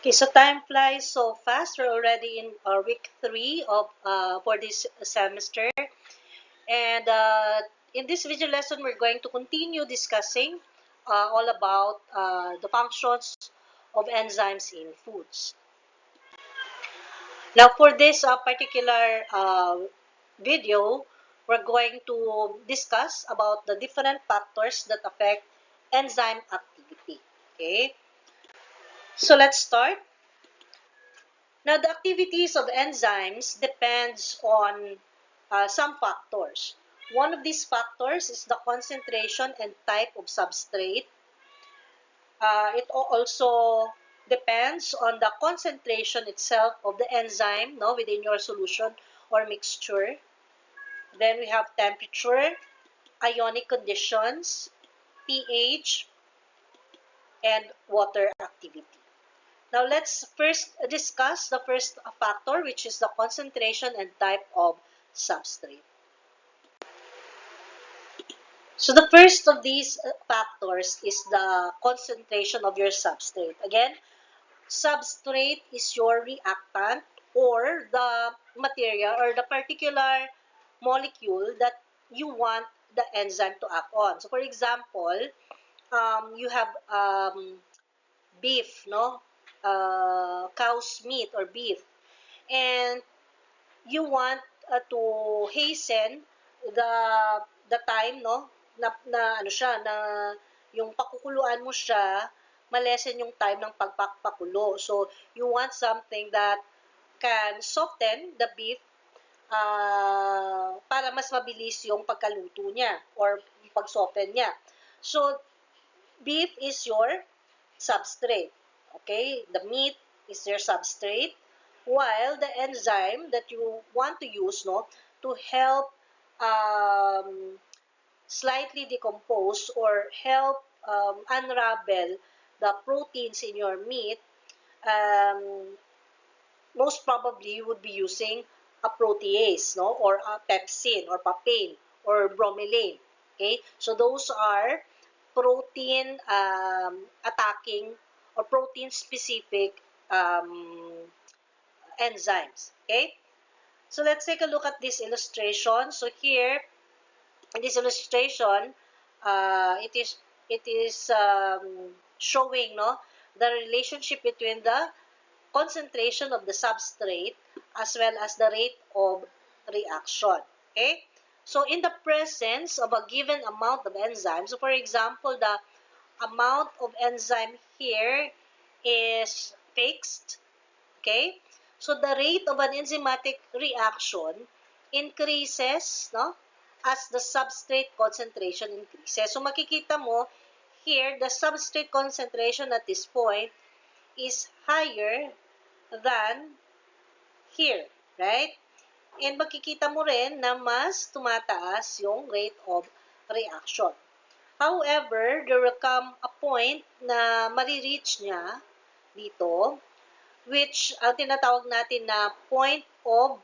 Okay, so time flies so fast. We're already in our week 3 of for this semester, and in this video lesson, we're going to continue discussing all about the functions of enzymes in foods. Now, for this particular video, we're going to discuss about the different factors that affect enzyme activity. Okay, so let's start. Now, the activities of enzymes depends on some factors. One of these factors is the concentration and type of substrate. It also depends on the concentration itself of the enzyme within your solution or mixture. Then we have temperature, ionic conditions, pH, and water activity. Now, let's first discuss the first factor, which is the concentration and type of substrate. So, the first of these factors is the concentration of your substrate. Again, substrate is your reactant or the material or the particular molecule that you want the enzyme to act on. So, for example, you have beef, cow's meat or beef, and you want to hasten the time na ano siya na yung pakukuluan mo siya malesen yung time ng pagpapakulo. So you want something that can soften the beef para mas mabilis yung pagkaluto niya or pag-soften niya. So beef is your substrate. Okay, the meat is your substrate, while the enzyme that you want to use to help slightly decompose or help unravel the proteins in your meat, most probably you would be using a protease, or a pepsin, or papain, or bromelain. Okay, so those are protein attacking or protein specific enzymes. Okay, so let's take a look at this illustration. So here in this illustration, it is showing the relationship between the concentration of the substrate as well as the rate of reaction. Okay? So in the presence of a given amount of enzyme, so for example, the amount of enzyme here is fixed. Okay? So the rate of an enzymatic reaction increases as the substrate concentration increases. So makikita mo here, the substrate concentration at this point is higher than here, right? And makikita mo rin na mas tumataas yung rate of reaction. However, there will come a point na marireach niya dito, which ang tinatawag natin na point of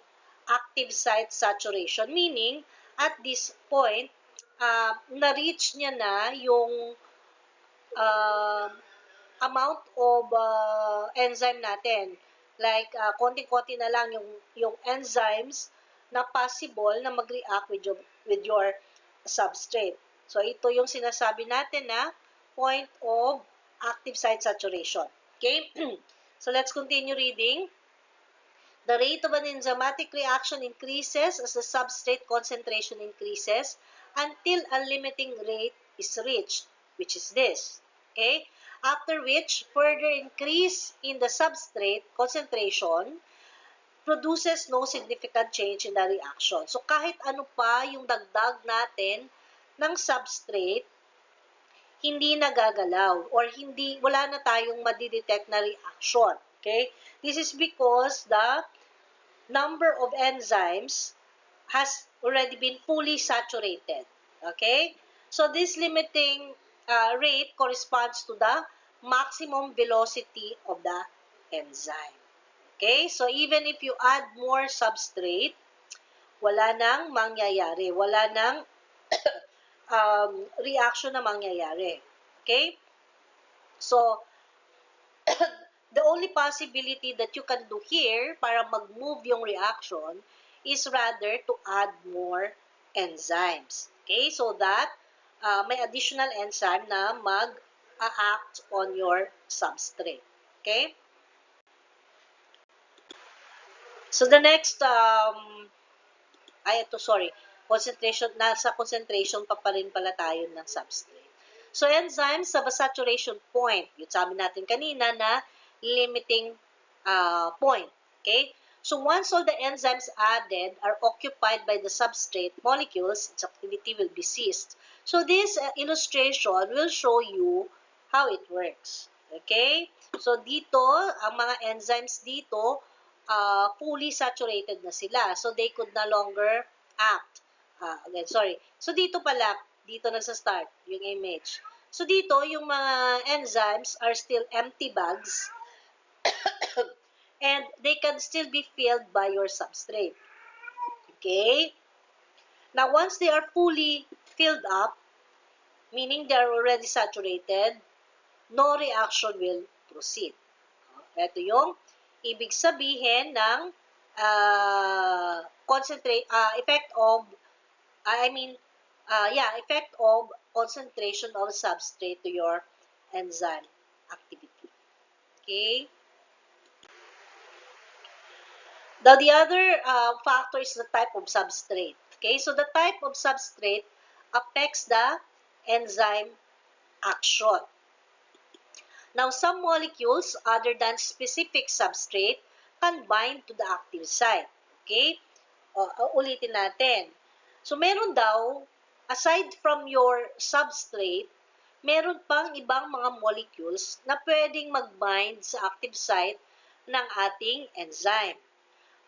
active site saturation. Meaning, at this point, na-reach niya na yung amount of enzyme natin. Like, konti-konti na lang yung enzymes na possible na mag-react with your substrate. So, ito yung sinasabi natin na point of active site saturation. Okay? So, let's continue reading. The rate of an enzymatic reaction increases as the substrate concentration increases until a limiting rate is reached, which is this. Okay? After which, further increase in the substrate concentration produces no significant change in the reaction. So, kahit ano pa yung dagdag natin ng substrate, hindi nagagalaw or wala na tayong madidetect na reaction. Okay? This is because the number of enzymes has already been fully saturated. Okay? So, this limiting rate corresponds to the maximum velocity of the enzyme. Okay? So, even if you add more substrate, wala nang mangyayari. Wala nang reaction na mangyayari. Okay? So, the the only possibility that you can do here para mag-move yung reaction is rather to add more enzymes. Okay, so that may additional enzyme na mag-act on your substrate. Okay? So the next, concentration, nasa concentration pa rin pala tayo ng substrate. So enzymes have a saturation point. Yung sabi natin kanina na limiting point. Okay? So once all the enzymes added are occupied by the substrate molecules, its activity will be ceased. So this illustration will show you how it works. Okay? So dito, ang mga enzymes dito, fully saturated na sila. So they could no longer act. Again, sorry. So dito pala, dito nagsa-start yung image. So dito, yung mga enzymes are still empty bags and they can still be filled by your substrate. Okay? Now, once they are fully filled up, meaning they are already saturated, no reaction will proceed. Ito yung ibig sabihin ng effect of concentration of substrate to your enzyme activity. Okay? Now, the other factor is the type of substrate. Okay, so the type of substrate affects the enzyme action. Now, some molecules other than specific substrate can bind to the active site. Okay, ulitin natin. So, meron daw, aside from your substrate, meron pang ibang mga molecules na pwedeng mag-bind sa active site ng ating enzyme.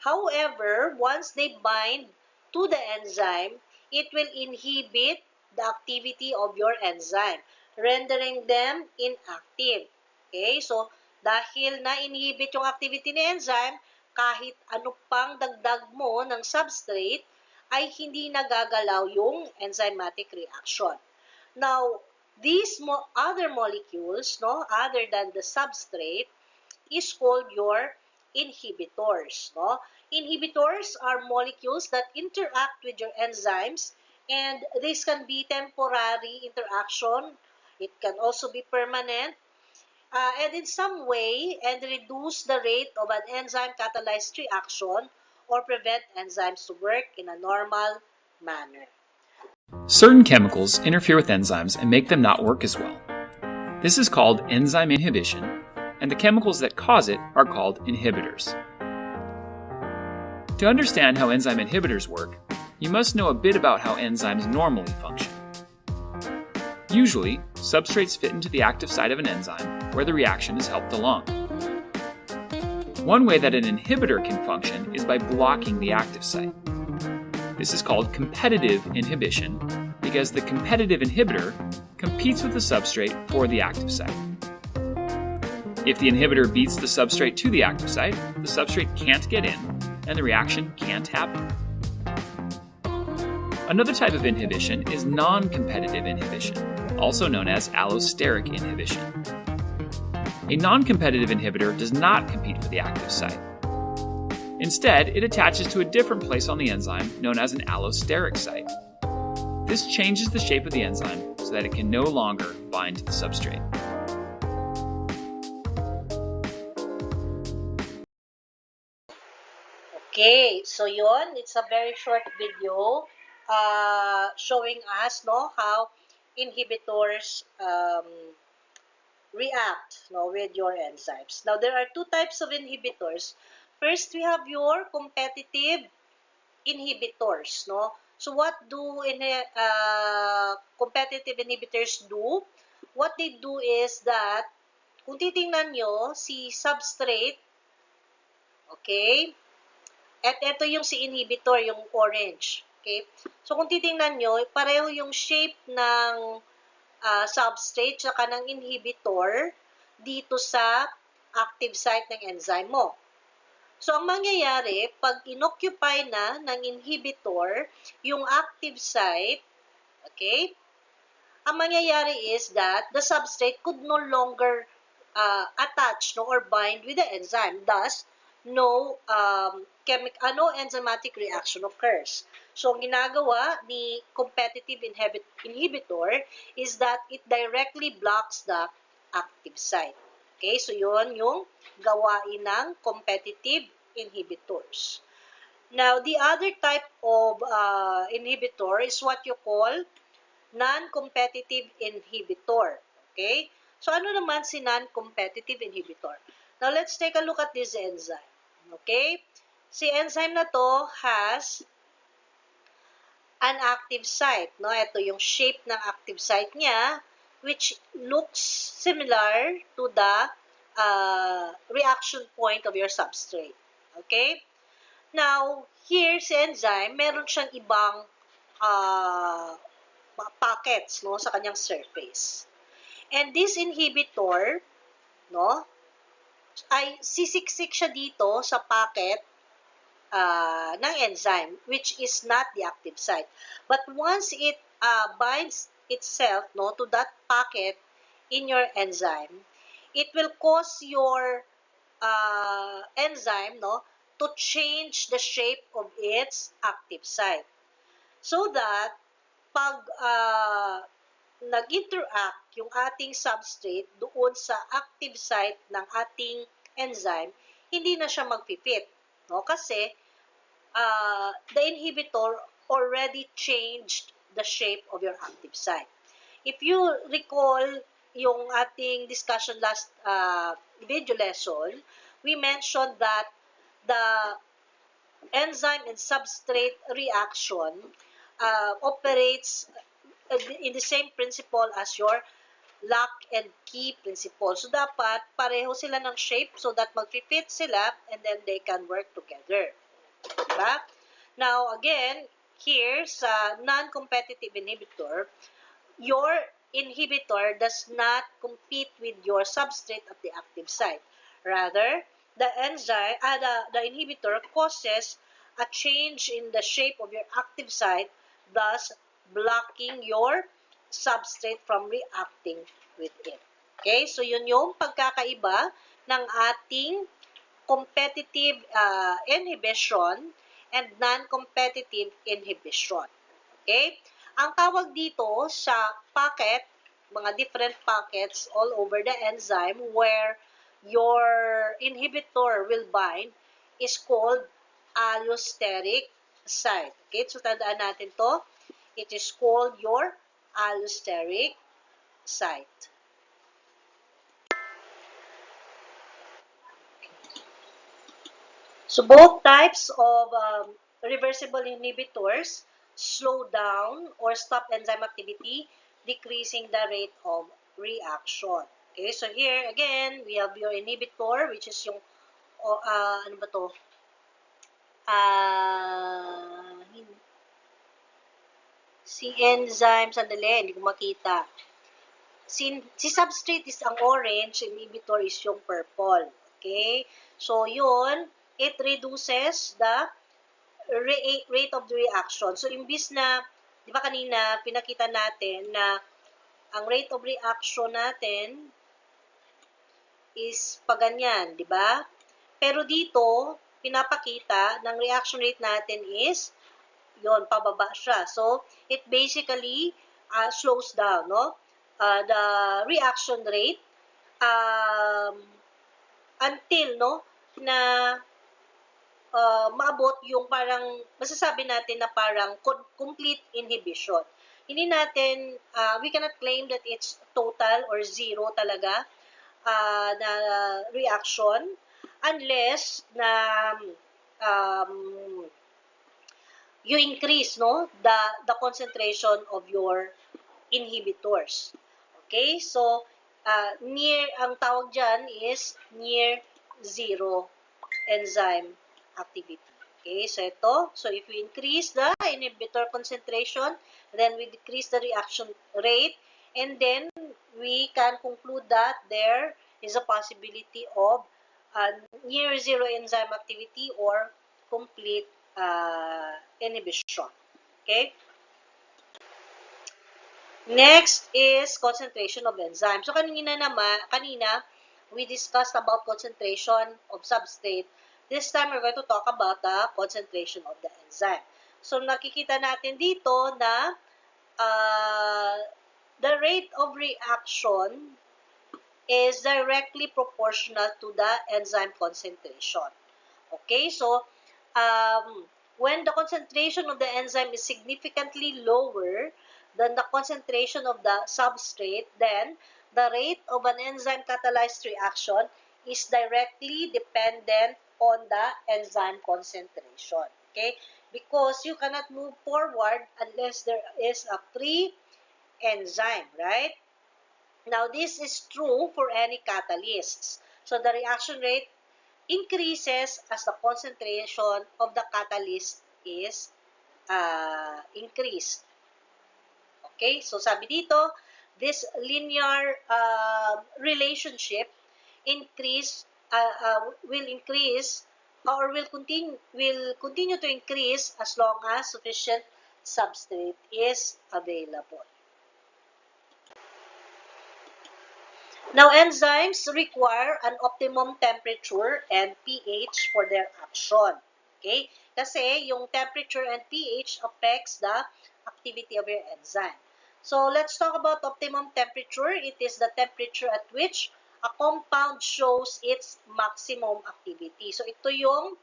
However, once they bind to the enzyme, it will inhibit the activity of your enzyme, rendering them inactive. Okay? So, dahil na-inhibit yung activity ng enzyme, kahit ano pang dagdag mo ng substrate, ay hindi nagagalaw yung enzymatic reaction. Now, these other molecules, no, other than the substrate, is called your inhibitors. No? Inhibitors are molecules that interact with your enzymes, and this can be temporary interaction. It can also be permanent, and in some way, and reduce the rate of an enzyme-catalyzed reaction or prevent enzymes to work in a normal manner. Certain chemicals interfere with enzymes and make them not work as well. This is called enzyme inhibition, and the chemicals that cause it are called inhibitors. To understand how enzyme inhibitors work, you must know a bit about how enzymes normally function. Usually, substrates fit into the active site of an enzyme where the reaction is helped along. One way that an inhibitor can function is by blocking the active site. This is called competitive inhibition because the competitive inhibitor competes with the substrate for the active site. If the inhibitor beats the substrate to the active site, the substrate can't get in, and the reaction can't happen. Another type of inhibition is non-competitive inhibition, also known as allosteric inhibition. A non-competitive inhibitor does not compete for the active site. Instead, it attaches to a different place on the enzyme known as an allosteric site. This changes the shape of the enzyme so that it can no longer bind to the substrate. Okay, so yon, it's a very short video showing us how inhibitors react with your enzymes. Now, there are two types of inhibitors. First, we have your competitive inhibitors. So, what do competitive inhibitors do? What they do is that, kung titingnan nyo, si substrate, okay, at ito yung si inhibitor, yung orange. Okay? So, kung titingnan nyo, pareho yung shape ng substrate saka ng inhibitor dito sa active site ng enzyme mo. So, ang mangyayari, pag inoccupy na ng inhibitor yung active site, okay, ang mangyayari is that the substrate could no longer attach, no, or bind with the enzyme. Thus, no no enzymatic reaction occurs. So, ang ginagawa ni competitive inhibitor is that it directly blocks the active site. Okay, so yun yung gawain ng competitive inhibitors. Now, the other type of inhibitor is what you call non-competitive inhibitor. Okay? So, ano naman si non-competitive inhibitor? Now, let's take a look at this enzyme. Okay? Si enzyme na to has an active site. No? Ito yung shape ng active site niya, which looks similar to the reaction point of your substrate. Okay? Now, here si enzyme, meron siyang ibang pockets, no, sa kanyang surface. And this inhibitor, no, ay sisiksik siya dito sa pocket ng enzyme, which is not the active site. But once it binds itself, no, to that pocket in your enzyme, it will cause your enzyme, no, to change the shape of its active site. So that pag nag-interact yung ating substrate doon sa active site ng ating enzyme, hindi na siya mag-fit. No? Kasi the inhibitor already changed the shape of your active site. If you recall yung ating discussion last video lesson, we mentioned that the enzyme and substrate reaction operates in the same principle as your lock and key principle. So, dapat pareho sila ng shape so that mag-fit sila and then they can work together. Diba? Now, again, here sa non-competitive inhibitor, your inhibitor does not compete with your substrate at the active site. Rather, the enzyme, the inhibitor causes a change in the shape of your active site, thus blocking your substrate from reacting with it. Okay, so yun yung pagkakaiba ng ating competitive inhibition and non-competitive inhibition. Okay? Ang tawag dito sa pocket, mga different pockets all over the enzyme where your inhibitor will bind is called allosteric site. Okay? So, tandaan natin to. It is called your allosteric site. So, both types of reversible inhibitors slow down or stop enzyme activity, decreasing the rate of reaction. Okay, so here again, we have your inhibitor, which is yung, ano ba to? Si enzyme, sandali, hindi ko makita. Si substrate is ang orange, inhibitor is yung purple. Okay, so yun, it reduces the rate of the reaction. So, imbis na, di ba kanina, pinakita natin na ang rate of reaction natin is paganyan, di ba? Pero dito, pinapakita ng reaction rate natin is, yon pababa siya. So, it basically slows down, no? The reaction rate until, no, na maabot yung parang, masasabi natin na parang complete inhibition. Hindi natin, we cannot claim that it's total or zero talaga na reaction unless na you increase, no, the concentration of your inhibitors. Okay? So, ang tawag dyan is near zero enzyme activity. Okay, so ito. So, if we increase the inhibitor concentration, then we decrease the reaction rate, and then we can conclude that there is a possibility of near zero enzyme activity or complete inhibition. Okay? Next is concentration of enzyme. So, kanina we discussed about concentration of substrate. This time, we're going to talk about the concentration of the enzyme. So, nakikita natin dito na the rate of reaction is directly proportional to the enzyme concentration. Okay, so when the concentration of the enzyme is significantly lower than the concentration of the substrate, then the rate of an enzyme catalyzed reaction is directly dependent on the enzyme concentration. Okay, because you cannot move forward unless there is a free enzyme, right? Now, this is true for any catalysts. So, the reaction rate increases as the concentration of the catalyst is increased. Okay? So, sabi dito, this linear relationship will increase or will continue to increase as long as sufficient substrate is available. Now, enzymes require an optimum temperature and pH for their action. Okay? Kasi yung temperature and pH affects the activity of your enzyme. So, let's talk about optimum temperature. It is the temperature at which a compound shows its maximum activity. So, ito yung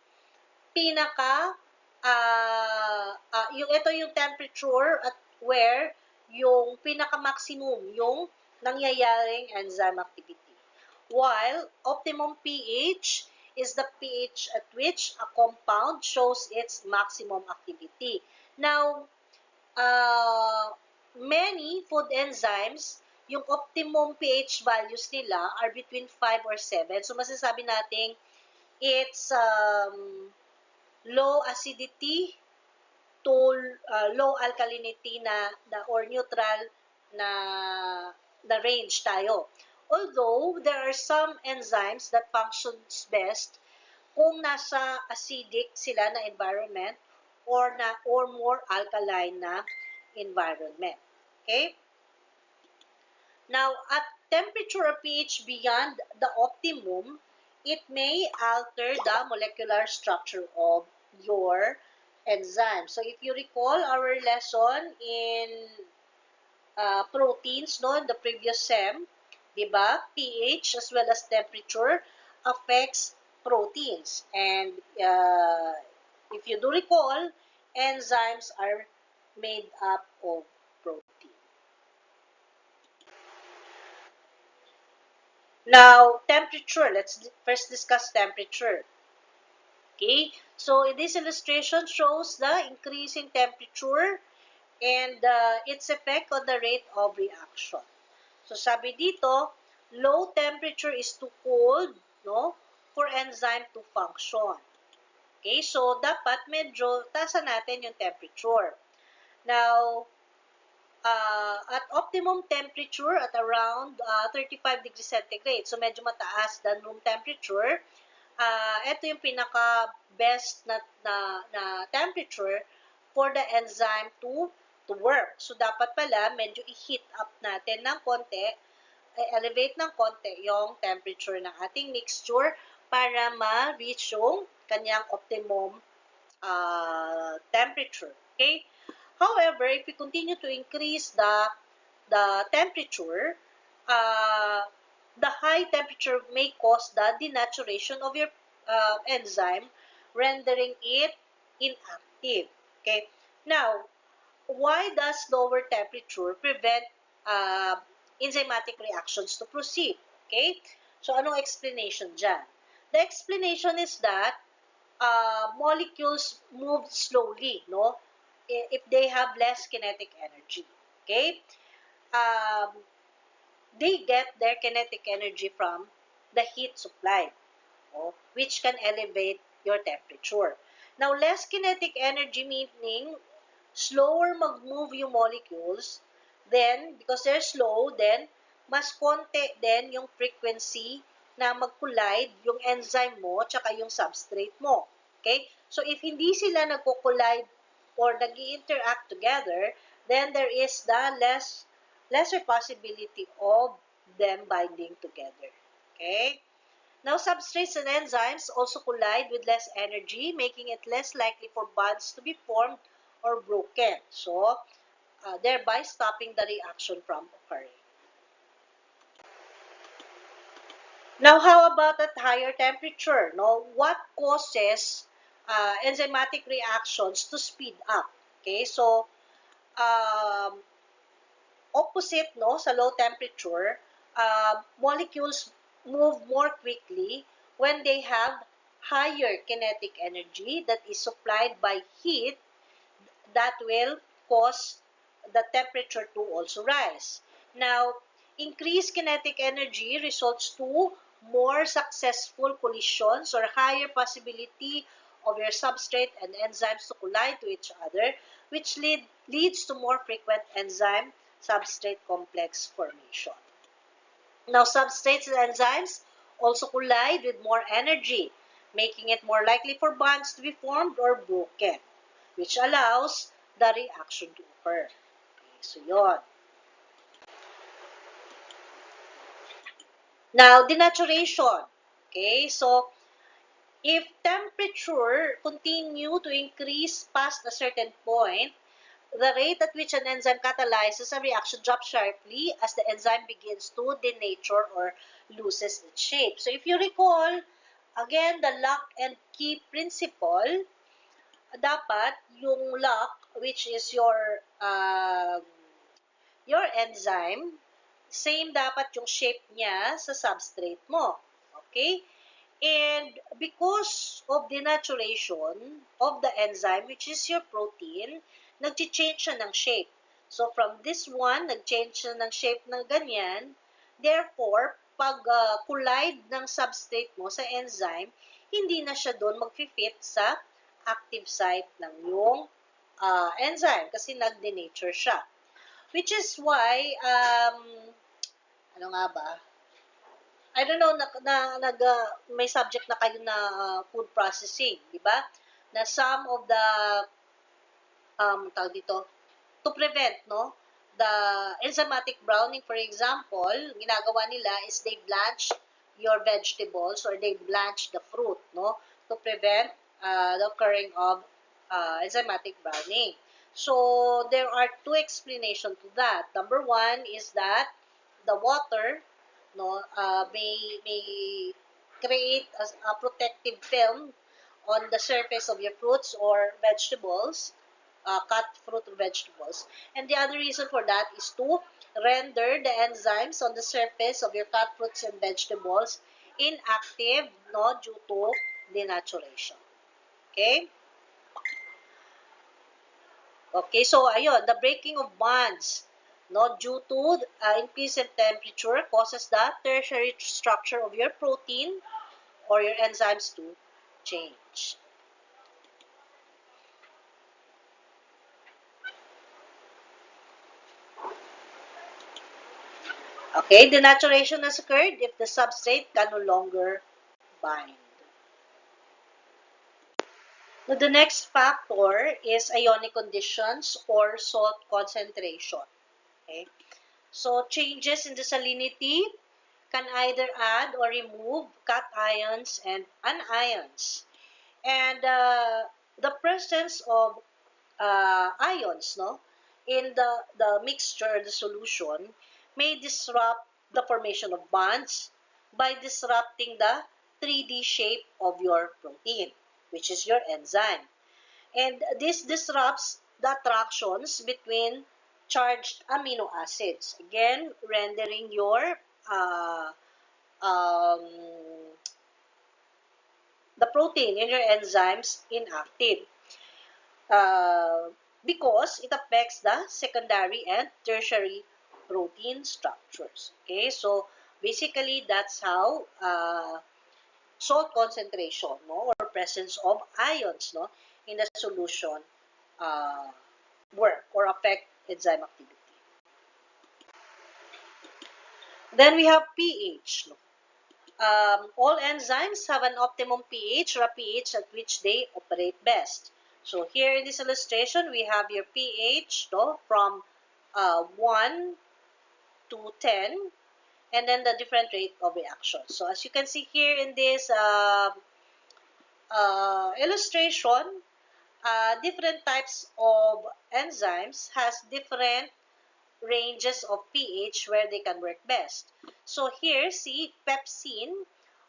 ito yung temperature at where yung pinaka-maximum yung nangyayaring enzyme activity. While optimum pH is the pH at which a compound shows its maximum activity. Now, many food enzymes, yung optimum pH values nila are between 5 or 7. So, masasabi natin it's low acidity to low alkalinity or neutral na range tayo. Although there are some enzymes that functions best kung nasa acidic sila na environment or more alkaline na environment. Okay? Now, at temperature or pH beyond the optimum, it may alter the molecular structure of your enzyme. So, if you recall our lesson in proteins, no, in the previous SEM, diba, pH as well as temperature affects proteins. And if you do recall, enzymes are made up of protein. Now, temperature. Let's first discuss temperature. Okay, so this illustration shows the increasing temperature and its effect on the rate of reaction. So, sabi dito, low temperature is too cold, no, for enzyme to function. Okay, so dapat medyo taasan natin yung temperature. Now, at optimum temperature at around 35 degrees centigrade. So, medyo mataas than room temperature. Ito yung pinaka-best na temperature for the enzyme to work. So, dapat pala medyo i-heat up natin ng konti, elevate ng konti yung temperature ng ating mixture para ma-reach yung kanyang optimum temperature. Okay? However, if we continue to increase the temperature, the high temperature may cause the denaturation of your enzyme, rendering it inactive. Okay. Now, why does lower temperature prevent enzymatic reactions to proceed? Okay. So, anong explanation dyan? The explanation is that molecules move slowly, no? If they have less kinetic energy. Okay? They get their kinetic energy from the heat supply, which can elevate your temperature. Now, less kinetic energy meaning slower mag-move yung molecules, then, because they're slow, then, mas konti din yung frequency na mag-collide yung enzyme mo tsaka yung substrate mo. Okay? So, if hindi sila nagko-collide or nag-interact together, then there is the lesser possibility of them binding together. Okay? Now, substrates and enzymes also collide with less energy, making it less likely for bonds to be formed or broken. So, thereby stopping the reaction from occurring. Now, how about at higher temperature? No, what causes enzymatic reactions to speed up? Okay, so um, opposite no sa low temperature, molecules move more quickly when they have higher kinetic energy that is supplied by heat that will cause the temperature to also rise. Now, increased kinetic energy results to more successful collisions or higher possibility of your substrate and enzymes to collide to each other, which leads to more frequent enzyme substrate complex formation. Now, substrates and enzymes also collide with more energy, making it more likely for bonds to be formed or broken, which allows the reaction to occur. Okay, so yon. Now, denaturation. Okay, so if temperature continue to increase past a certain point, the rate at which an enzyme catalyzes a reaction drops sharply as the enzyme begins to denature or loses its shape. So if you recall, again, the lock and key principle, dapat yung lock, which is your enzyme, same dapat yung shape niya sa substrate mo. Okay? And because of denaturation of the enzyme, which is your protein, nag-change siya ng shape. So, from this one, nag-change siya ng shape ng ganyan. Therefore, pag collide ng substrate mo sa enzyme, hindi na siya doon mag-fit sa active site ng yung enzyme kasi nag-denature siya. Which is why, ano nga ba? I don't know, may subject na kayo na food processing, di ba? Na some of the, tawag dito, to prevent, no? The enzymatic browning, for example, ginagawa nila is they blanch your vegetables or they blanch the fruit, no? To prevent the occurring of enzymatic browning. So, there are two explanations to that. Number one is that the water no may create a protective film on the surface of your fruits or vegetables, cut fruit or vegetables. And the other reason for that is to render the enzymes on the surface of your cut fruits and vegetables inactive, no, due to denaturation. Okay? Okay, so ayun, the breaking of bonds, no, due to increase in temperature causes the tertiary structure of your protein or your enzymes to change. Okay, denaturation has occurred if the substrate can no longer bind. Now, the next factor is ionic conditions or salt concentration. Okay, so changes in the salinity can either add or remove cations and anions. And the presence of ions no, in the mixture, the solution, may disrupt the formation of bonds by disrupting the 3D shape of your protein, which is your enzyme. And this disrupts the attractions between charged amino acids, again, rendering your um, the protein in your enzymes inactive because it affects the secondary and tertiary protein structures. Okay, so basically that's how salt concentration no, or presence of ions no, in the solution uh, work or affect enzyme activity. Then we have pH. No? All enzymes have an optimum pH or a pH at which they operate best. So here in this illustration, we have your pH no, from 1 to 10. and then the different rate of reaction. So as you can see here in this illustration, different types of enzymes has different ranges of pH where they can work best. So here, see, pepsin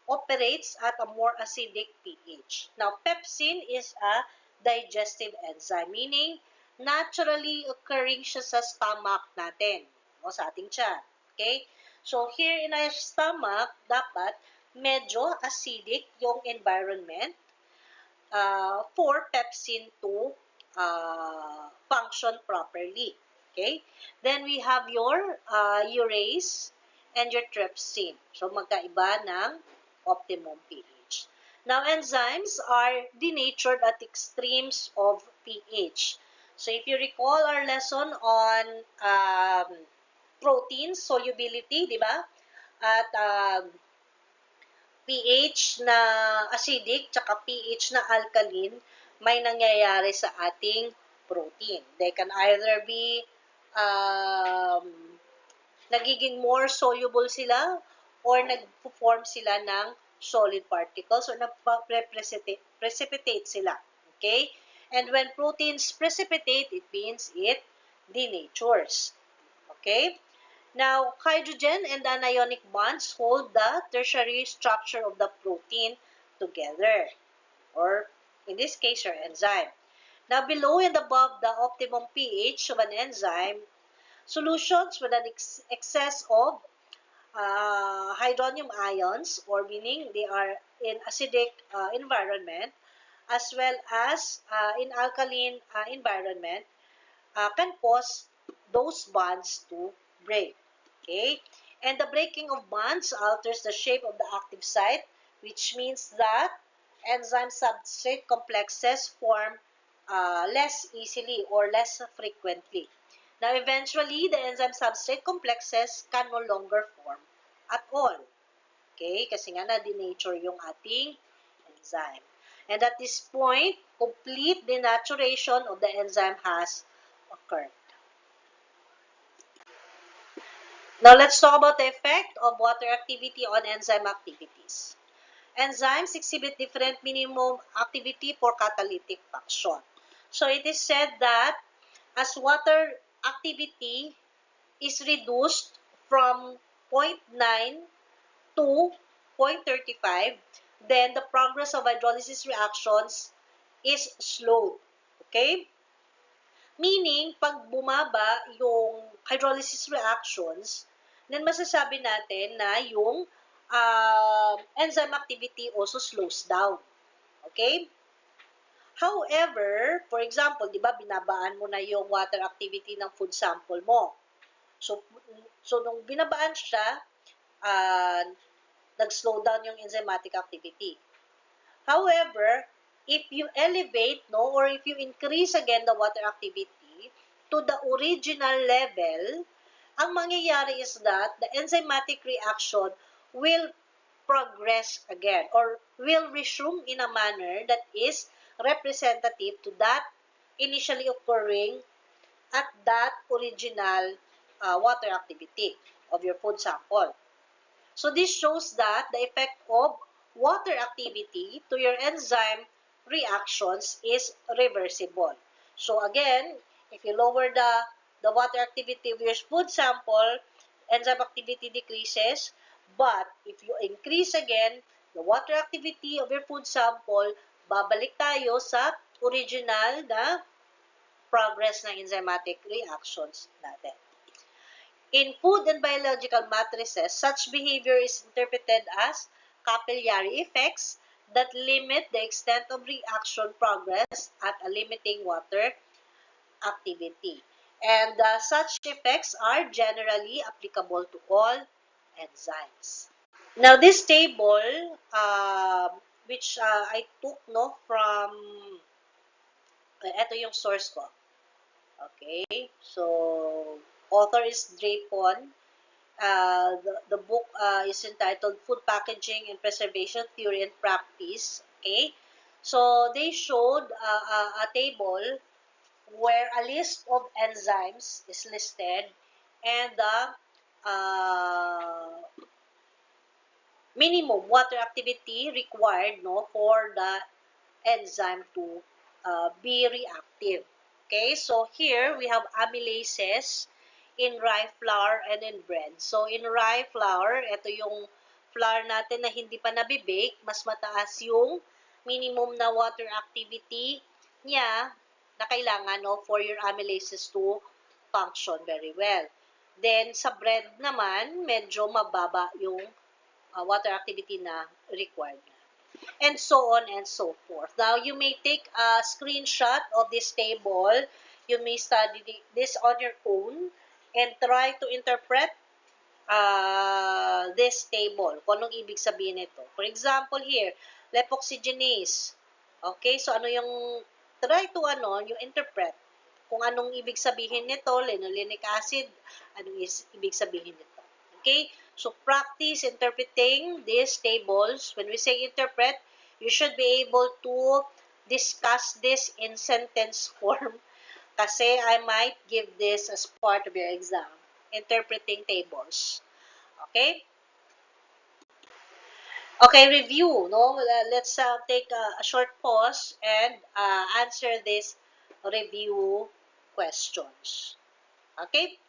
operates at a more acidic pH. Now, pepsin is a digestive enzyme, meaning naturally occurring siya sa stomach natin, o sa ating tiyan. Okay? So, here in our stomach, dapat medyo acidic yung environment for pepsin to function properly. Okay? Then we have your urease and your trypsin. So, magkaiba ng optimum pH. Now, enzymes are denatured at extremes of pH. So, if you recall our lesson on protein solubility, di ba? At pH na acidic tsaka pH na alkaline, may nangyayari sa ating protein. They can either be nagiging more soluble sila or nag-form sila ng solid particles or nag-precipitate sila. Okay? And when proteins precipitate, it means it denatures. Okay? Now, hydrogen and anionic bonds hold the tertiary structure of the protein together, or in this case, your enzyme. Now, below and above the optimum pH of an enzyme, solutions with an excess of hydronium ions, or meaning they are in acidic environment, as well as in alkaline environment, can cause those bonds to break. Okay? And the breaking of bonds alters the shape of the active site, which means that enzyme substrate complexes form less easily or less frequently. Now, eventually, the enzyme substrate complexes can no longer form at all. Okay? Kasi nga na-denature yung ating enzyme. And at this point, complete denaturation of the enzyme has occurred. Now, let's talk about the effect of water activity on enzyme activities. Enzymes exhibit different minimum activity for catalytic function. So, it is said that as water activity is reduced from 0.9 to 0.35, then the progress of hydrolysis reactions is slowed. Okay? Meaning, pag bumaba yung hydrolysis reactions, then masasabi natin na yung enzyme activity also slows down. Okay? However, for example, di ba, binabaan mo na yung water activity ng food sample mo. So nung binabaan siya, nag-slow down yung enzymatic activity. However, if you elevate, no, or if you increase again the water activity to the original level, ang mangyayari is that the enzymatic reaction will progress again or will resume in a manner that is representative to that initially occurring at that original water activity of your food sample. So this shows that the effect of water activity to your enzyme reactions is reversible. So again, if you lower the water activity of your food sample, enzyme activity decreases. But if you increase again the water activity of your food sample, babalik tayo sa original na progress ng enzymatic reactions natin. In food and biological matrices, such behavior is interpreted as capillary effects that limit the extent of reaction progress at a limiting water activity. And such effects are generally applicable to all enzymes. Now, this table, which I took from, ito yung source ko. Okay, so author is Drapon. The book is entitled Food Packaging and Preservation Theory and Practice. Okay, so they showed a table where a list of enzymes is listed and the minimum water activity required, no, for the enzyme to be reactive. Okay, so here we have amylases in rye flour and in bread. So in rye flour, ito yung flour natin na hindi pa nabibake, mas mataas yung minimum na water activity niya na kailangan, no, for your amylases to function very well. Then sa bread naman, medyo mababa yung water activity na required. And so on and so forth. Now, you may take a screenshot of this table. You may study this on your own and try to interpret this table. Kung anong ibig sabihin nito. For example, here, lipoxygenase. Okay, so ano yung, try to yung interpret. Kung anong ibig sabihin nito, linolenic acid, anong ibig sabihin nito. Okay, so practice interpreting these tables. When we say interpret, you should be able to discuss this in sentence form kasi I might give this as part of your exam. Interpreting tables. Okay? Okay, review. No? Let's take a short pause and answer these review questions. Okay?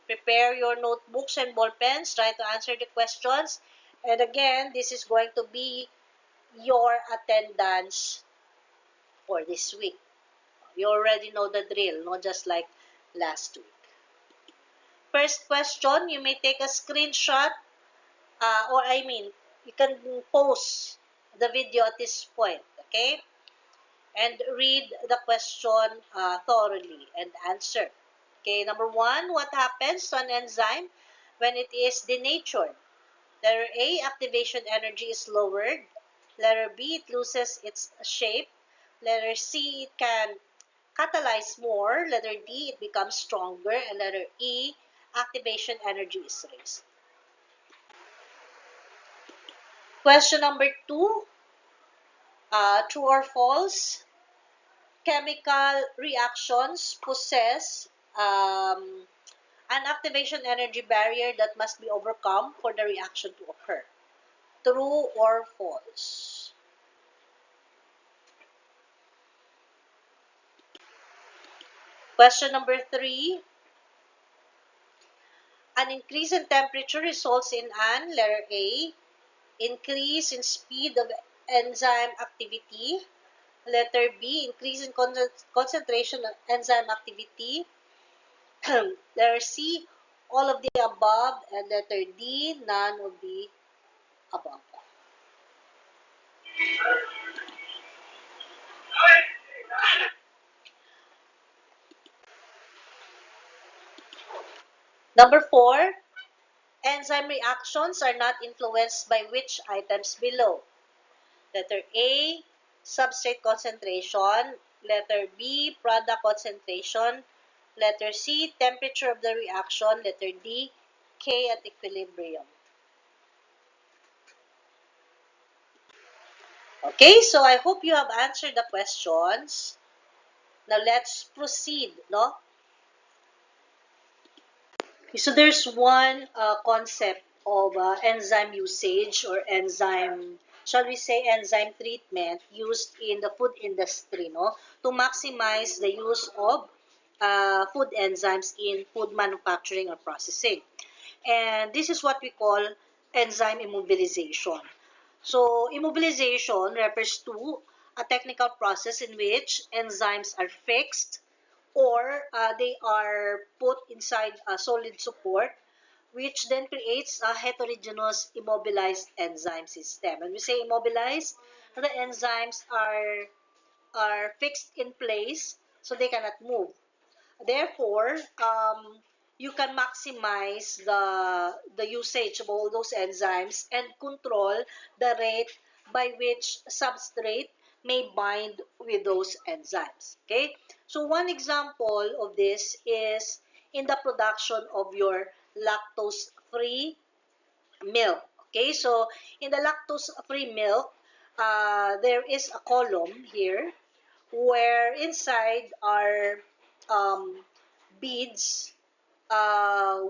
Prepare your notebooks and ball pens, try to answer the questions. And again, this is going to be your attendance for this week. You already know the drill, not just like last week. First question, you may take a screenshot, you can pause the video at this point, okay? And read the question thoroughly and answer. Okay, number 1, what happens to an enzyme when it is denatured? Letter A, activation energy is lowered. Letter B, it loses its shape. Letter C, it can catalyze more. Letter D, it becomes stronger. And letter E, activation energy is raised. Question number 2, true or false? Chemical reactions possess an activation energy barrier that must be overcome for the reaction to occur. True or false? Question number 3. An increase in temperature results in an, letter A, increase in speed of enzyme activity. Letter B, increase in concentration of enzyme activity. Letter C, all of the above. And letter D, none of the above. Number 4, enzyme reactions are not influenced by which items below? Letter A, substrate concentration. Letter B, product concentration. Letter C, temperature of the reaction. Letter D, K at equilibrium. Okay, so I hope you have answered the questions. Now let's proceed, no? So there's one concept of enzyme usage or enzyme, shall we say enzyme treatment used in the food industry, no? To maximize the use of food enzymes in food manufacturing or processing. And this is what we call enzyme immobilization. So immobilization refers to a technical process in which enzymes are fixed or they are put inside a solid support, which then creates a heterogeneous immobilized enzyme system. When we say immobilized, the enzymes are fixed in place, so they cannot move. Therefore, you can maximize the usage of all those enzymes and control the rate by which substrate may bind with those enzymes. Okay, so one example of this is in the production of your lactose-free milk. Okay, so in the lactose-free milk, there is a column here where inside are beads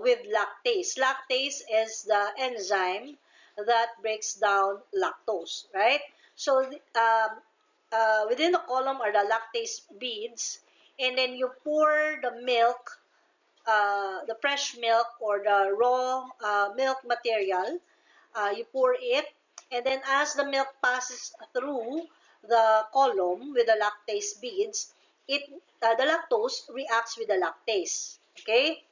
with lactase. Lactase is the enzyme that breaks down lactose, right? So within the column are the lactase beads, and then you pour the milk, the fresh milk or the raw milk material. You pour it, and then as the milk passes through the column with the lactase beads, it the lactose reacts with the lactase. Okay,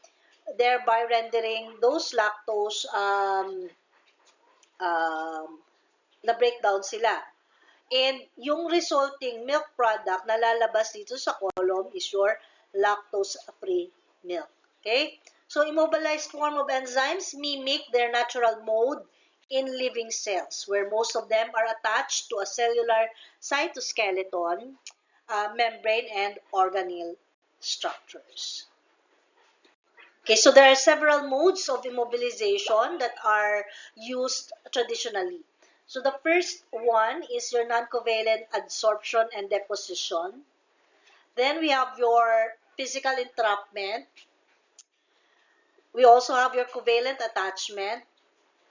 thereby rendering those lactose um, na breakdown sila. And yung resulting milk product na lalabas dito sa column is your lactose-free milk. Okay? So, immobilized form of enzymes mimic their natural mode in living cells, where most of them are attached to a cellular cytoskeleton, membrane, and organelle structures. Okay, so there are several modes of immobilization that are used traditionally. So the first one is your non-covalent adsorption and deposition. Then we have your physical entrapment. We also have your covalent attachment.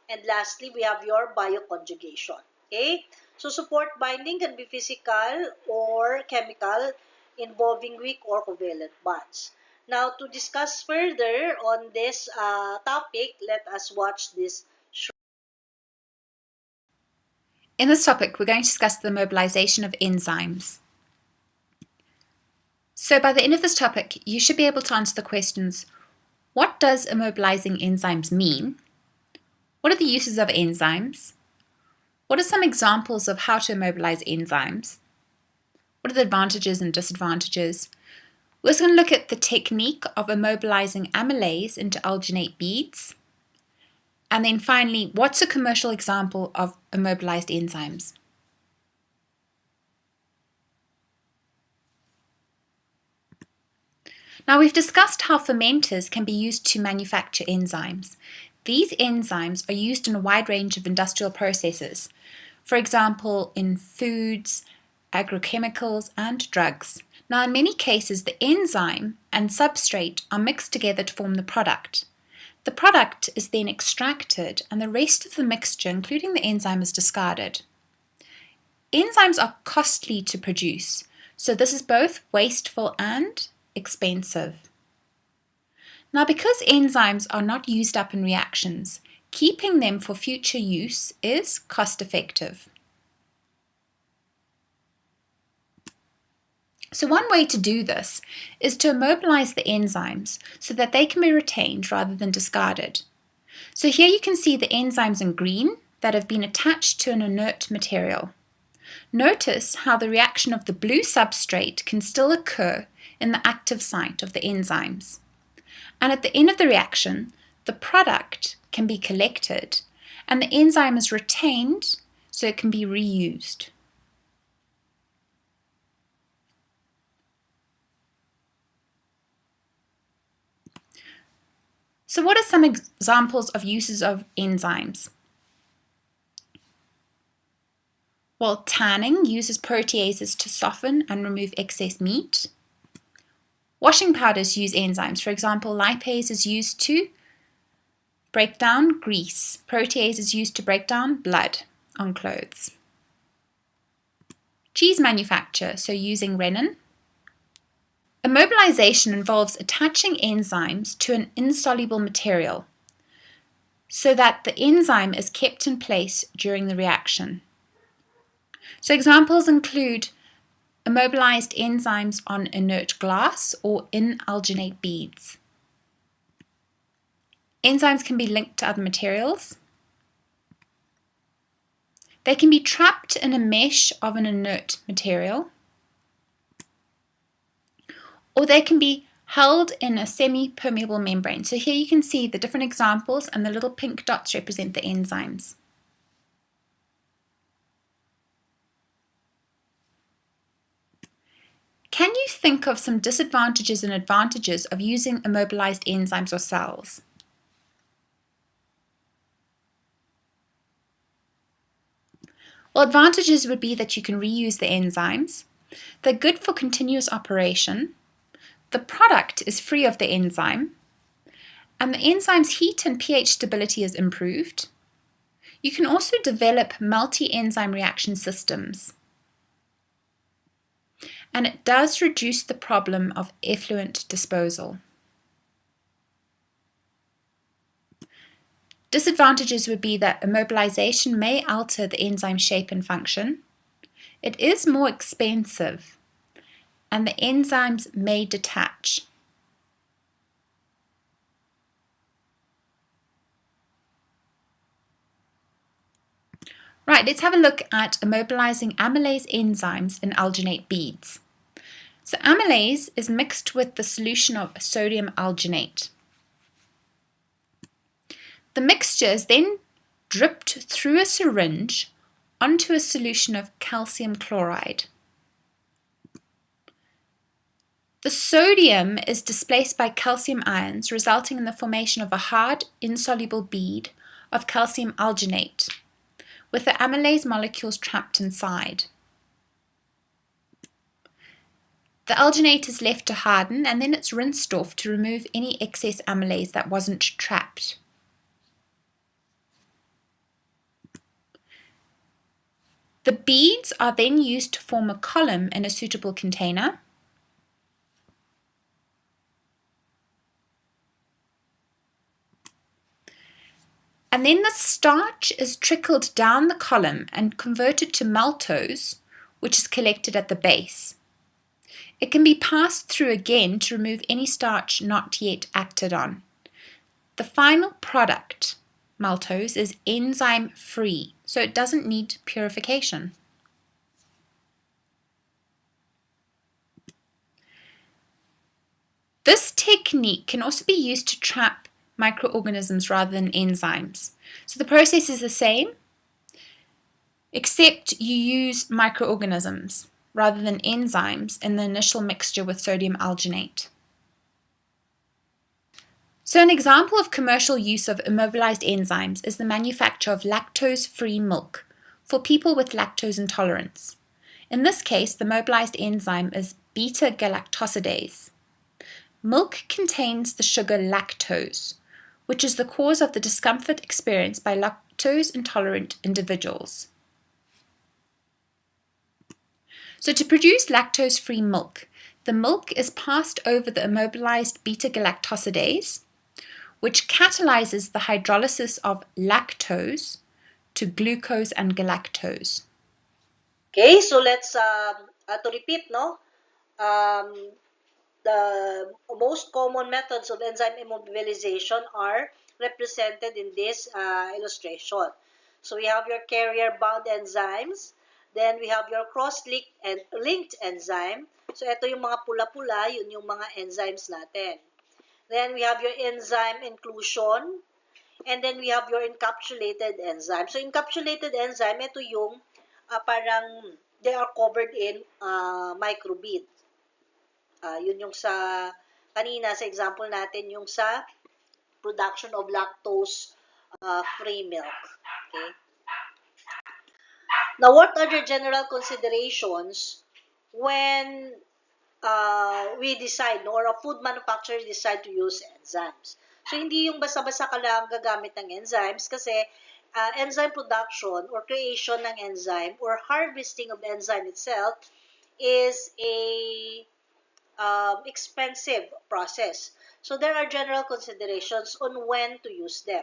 And lastly, we have your bioconjugation. Okay? So support binding can be physical or chemical, involving weak or covalent bonds. Now, to discuss further on this topic, let us watch this. In this topic, we're going to discuss the mobilization of enzymes. So by the end of this topic, you should be able to answer the questions: what does immobilizing enzymes mean? What are the uses of enzymes? What are some examples of how to immobilize enzymes? What are the advantages and disadvantages? We're also going to look at the technique of immobilizing amylase into alginate beads. And then finally, what's a commercial example of immobilized enzymes? Now, we've discussed how fermenters can be used to manufacture enzymes. These enzymes are used in a wide range of industrial processes, for example, in foods, agrochemicals, and drugs. Now, in many cases, the enzyme and substrate are mixed together to form the product. The product is then extracted, and the rest of the mixture, including the enzyme, is discarded. Enzymes are costly to produce, so this is both wasteful and expensive. Now, because enzymes are not used up in reactions, keeping them for future use is cost-effective. So one way to do this is to immobilize the enzymes so that they can be retained rather than discarded. So here you can see the enzymes in green that have been attached to an inert material. Notice how the reaction of the blue substrate can still occur in the active site of the enzymes. And at the end of the reaction, the product can be collected and the enzyme is retained so it can be reused. So what are some examples of uses of enzymes? Well, tanning uses proteases to soften and remove excess meat. Washing powders use enzymes. For example, lipase is used to break down grease. Protease is used to break down blood on clothes. Cheese manufacture, so using rennet. Immobilization involves attaching enzymes to an insoluble material so that the enzyme is kept in place during the reaction. So examples include immobilized enzymes on inert glass or in alginate beads. Enzymes can be linked to other materials. They can be trapped in a mesh of an inert material, or they can be held in a semi-permeable membrane. So here you can see the different examples, and the little pink dots represent the enzymes. Can you think of some disadvantages and advantages of using immobilized enzymes or cells? Well, advantages would be that you can reuse the enzymes. They're good for continuous operation. The product is free of the enzyme, and the enzyme's heat and pH stability is improved. You can also develop multi-enzyme reaction systems, and it does reduce the problem of effluent disposal. Disadvantages would be that immobilization may alter the enzyme shape and function. It is more expensive, and the enzymes may detach. Right, let's have a look at immobilizing amylase enzymes in alginate beads. So amylase is mixed with the solution of sodium alginate. The mixture is then dripped through a syringe onto a solution of calcium chloride. The sodium is displaced by calcium ions, resulting in the formation of a hard, insoluble bead of calcium alginate, with the amylase molecules trapped inside. The alginate is left to harden, and then it's rinsed off to remove any excess amylase that wasn't trapped. The beads are then used to form a column in a suitable container. And then the starch is trickled down the column and converted to maltose, which is collected at the base. It can be passed through again to remove any starch not yet acted on. The final product, maltose, is enzyme-free, so it doesn't need purification. This technique can also be used to trap microorganisms rather than enzymes. So the process is the same, except you use microorganisms rather than enzymes in the initial mixture with sodium alginate. So an example of commercial use of immobilized enzymes is the manufacture of lactose-free milk for people with lactose intolerance. In this case, the mobilized enzyme is beta-galactosidase. Milk contains the sugar lactose, which is the cause of the discomfort experienced by lactose-intolerant individuals. So to produce lactose-free milk, the milk is passed over the immobilized beta-galactosidase, which catalyzes the hydrolysis of lactose to glucose and galactose. Okay, so let's to repeat, no? The most common methods of enzyme immobilization are represented in this illustration. So we have your carrier-bound enzymes, then we have your cross-linked enzyme. So ito yung mga pula-pula, yun yung mga enzymes natin. Then we have your enzyme inclusion, and then we have your encapsulated enzyme. So encapsulated enzyme, ito yung parang they are covered in microbead. Yun yung sa kanina sa example natin, yung sa production of lactose free milk. Okay? Now, what are the general considerations when we decide, no, or a food manufacturer decide to use enzymes? So, hindi yung basta-basta ka lang gagamit ng enzymes kasi enzyme production or creation ng enzyme or harvesting of enzyme itself is a expensive process. So, there are general considerations on when to use them.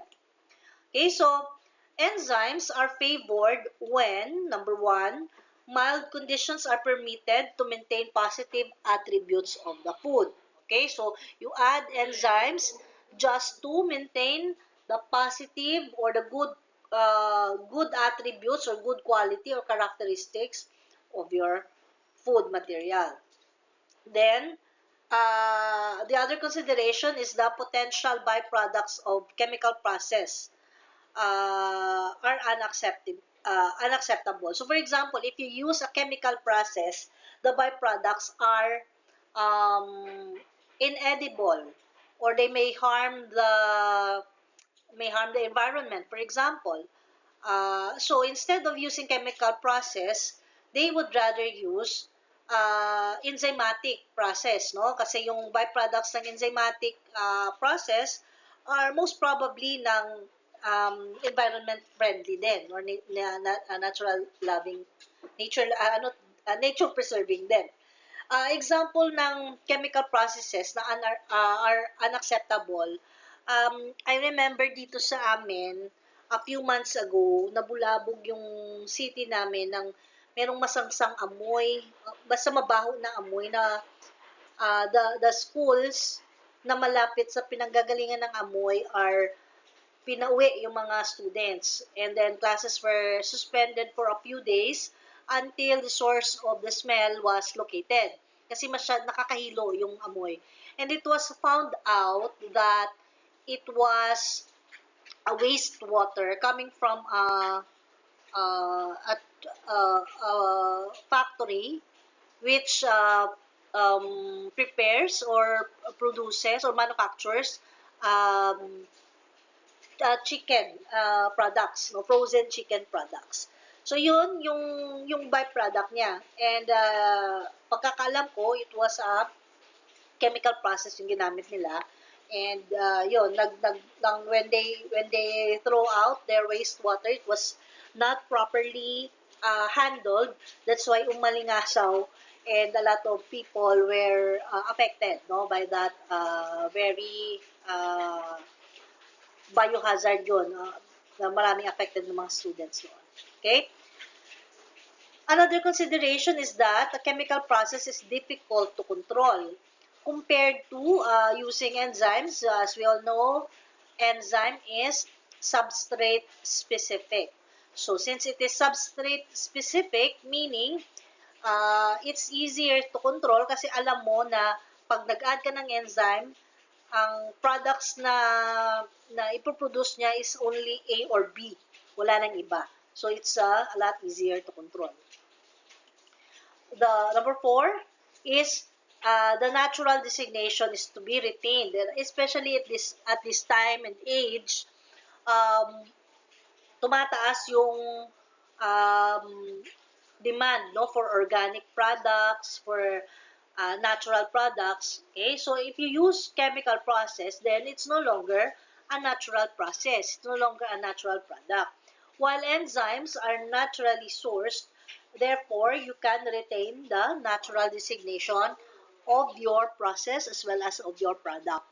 Okay, so enzymes are favored when, number one, mild conditions are permitted to maintain positive attributes of the food. Okay, so you add enzymes just to maintain the positive or the good attributes or good quality or characteristics of your food material. Then, the other consideration is the potential byproducts of chemical process are unacceptable. So, for example, if you use a chemical process, the byproducts are inedible, or they may harm the environment. For example, so instead of using chemical process, they would rather use enzymatic process, no? Kasi yung byproducts ng enzymatic process are most probably ng environment friendly din or natural loving nature preserving din. Example ng chemical processes na are unacceptable. I remember dito sa amin, a few months ago, nabulabog yung city namin ng merong masangsang amoy, basta mabaho na amoy na the schools na malapit sa pinanggagalingan ng amoy are pinauwi yung mga students. And then classes were suspended for a few days until the source of the smell was located. Kasi nakakahilo yung amoy. And it was found out that it was a wastewater coming from a factory which prepares or produces or manufactures chicken products, no, frozen chicken products. So yun yung byproduct niya. And pagkakaalam ko, it was a chemical process yung ginamit nila. And yun, when they throw out their wastewater, it was not properly handled. That's why umalingasaw and a lot of people were affected, no, by that very biohazard yun, na maraming affected ng mga students yun. Okay? Another consideration is that a chemical process is difficult to control compared to using enzymes. As we all know, enzyme is substrate specific. So since it is substrate specific, meaning it's easier to control kasi alam mo na pag nag-add ka ng enzyme, ang products na ipoproduce niya is only A or B. Wala nang iba. So it's a lot easier to control. The number 4 is the natural designation is to be retained, especially at this time and age. Tumataas yung demand, no, for organic products, for natural products. Okay, so if you use chemical process, then it's no longer a natural process. It's no longer a natural product. While enzymes are naturally sourced, therefore you can retain the natural designation of your process as well as of your product.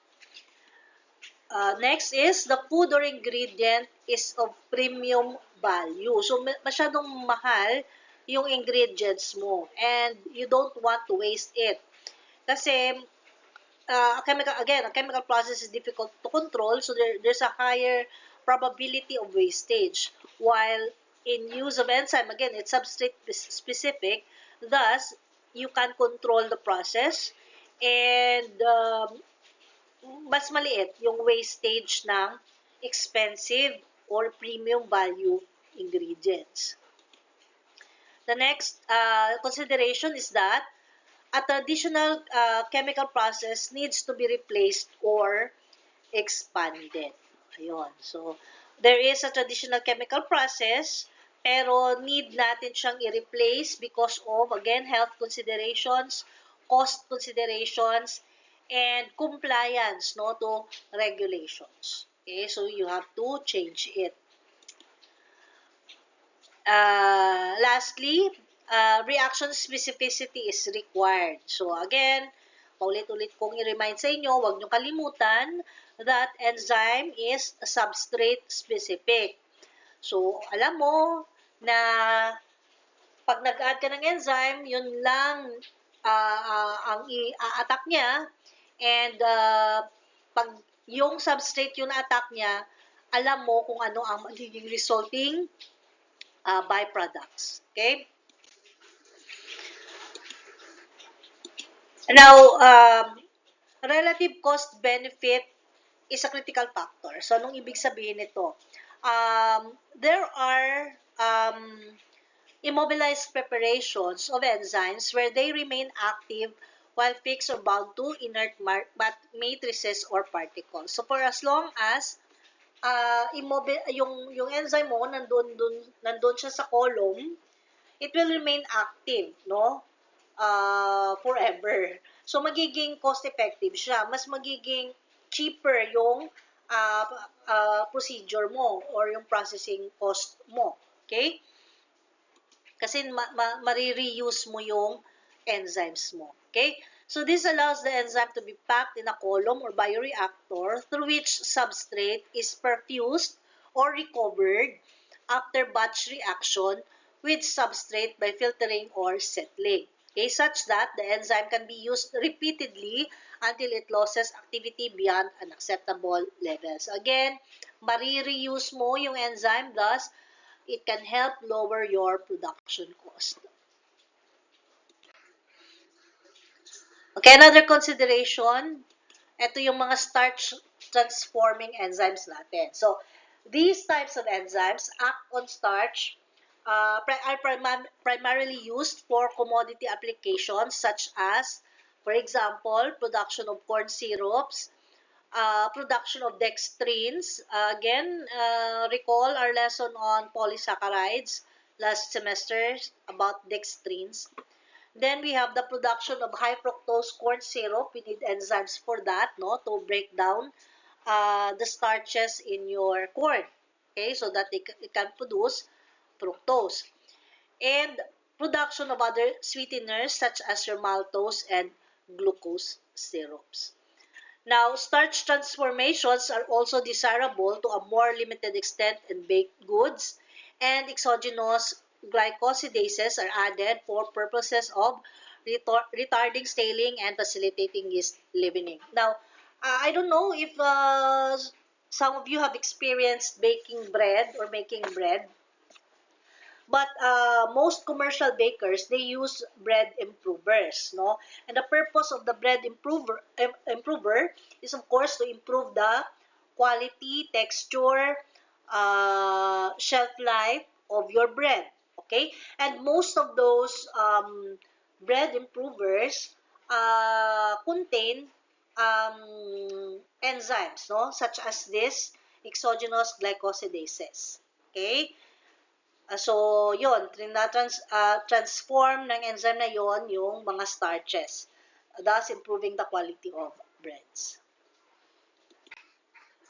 Next is the food or ingredient is of premium value. So masyadong mahal yung ingredients mo and you don't want to waste it. Kasi a chemical process is difficult to control, so there's a higher probability of wastage. While in use of enzyme, again, it's substrate specific, thus you can control the process and mas maliit yung wastage ng expensive or premium value ingredients. The next consideration is that a traditional chemical process needs to be replaced or expanded. Ayun. So, there is a traditional chemical process, pero need natin siyang i-replace because of, again, health considerations, cost considerations, and compliance, no, to regulations. Okay, so you have to change it. Lastly, reaction specificity is required. So again, paulit-ulit kong i-remind sa inyo, huwag nyo kalimutan that enzyme is substrate specific. So alam mo na pag nag-add ka ng enzyme, yun lang ang i-attack niya, and pag yung substrate yung na-attack niya, alam mo kung ano ang magiging resulting byproducts. Okay? Now, relative cost benefit is a critical factor. So, anong ibig sabihin nito? There are immobilized preparations of enzymes where they remain active while fixed or bound to inert matrices or particles. So, for as long as yung enzyme mo nandun siya sa column, it will remain active, no, forever. So magiging cost effective siya, mas magiging cheaper yung procedure mo or yung processing cost mo. Okay? Kasi marireuse mo yung enzymes mo. Okay? So this allows the enzyme to be packed in a column or bioreactor through which substrate is perfused or recovered after batch reaction with substrate by filtering or settling. Okay, such that the enzyme can be used repeatedly until it loses activity beyond an acceptable level. So again, marireuse mo yung enzyme, thus it can help lower your production cost. Okay, another consideration, ito yung mga starch transforming enzymes natin. So, these types of enzymes act on starch, are primarily used for commodity applications such as, for example, production of corn syrups, production of dextrins. Again, recall our lesson on polysaccharides last semester about dextrins. Then we have the production of high fructose corn syrup. We need enzymes for that, no, to break down the starches in your corn, okay, so that it can produce fructose. And production of other sweeteners such as your maltose and glucose syrups. Now, starch transformations are also desirable to a more limited extent in baked goods, and exogenous glycosidases are added for purposes of retarding staling and facilitating yeast leavening. Now, I don't know if some of you have experienced baking bread or making bread, but most commercial bakers, they use bread improvers, no? And the purpose of the bread improver is, of course, to improve the quality, texture, shelf life of your bread, okay? And most of those bread improvers contain enzymes, no? Such as this exogenous glycosidases, okay? So, yun, transform ng enzyme na yon yung mga starches, thus improving the quality of breads.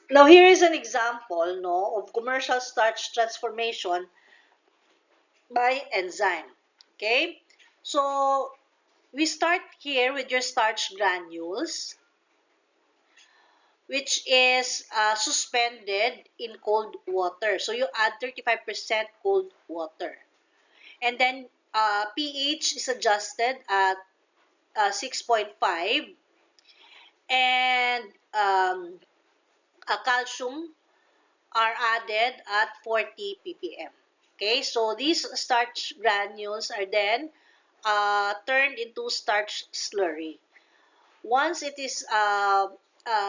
Now, here is an example, no, of commercial starch transformation by enzyme. Okay? So, we start here with your starch granules, which is suspended in cold water. So, you add 35% cold water. And then pH is adjusted at 6.5, and calcium are added at 40 ppm. Okay, so these starch granules are then turned into starch slurry. Once it is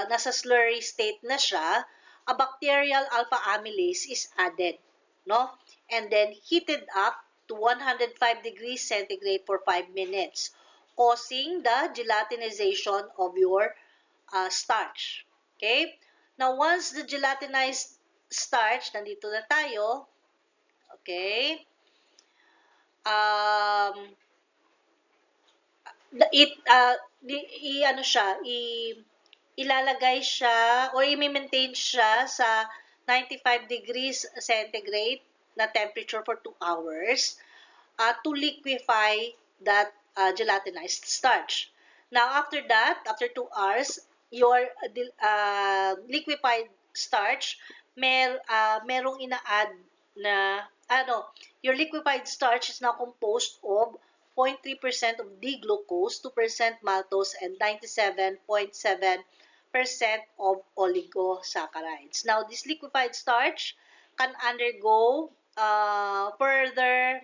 nasa slurry state na siya, a bacterial alpha amylase is added, no? And then heated up to 105 degrees centigrade for 5 minutes, causing the gelatinization of your starch. Okay? Now, once the gelatinized starch, nandito na tayo, okay, ilalagay siya or i-maintain siya sa 95 degrees centigrade na temperature for 2 hours to liquefy that gelatinized starch. Now, after that, after 2 hours, your liquefied starch, merong ina-add na, your liquefied starch is now composed of 0.3% of D-glucose, 2% maltose, and 97.7% of oligosaccharides. Now, this liquefied starch can undergo further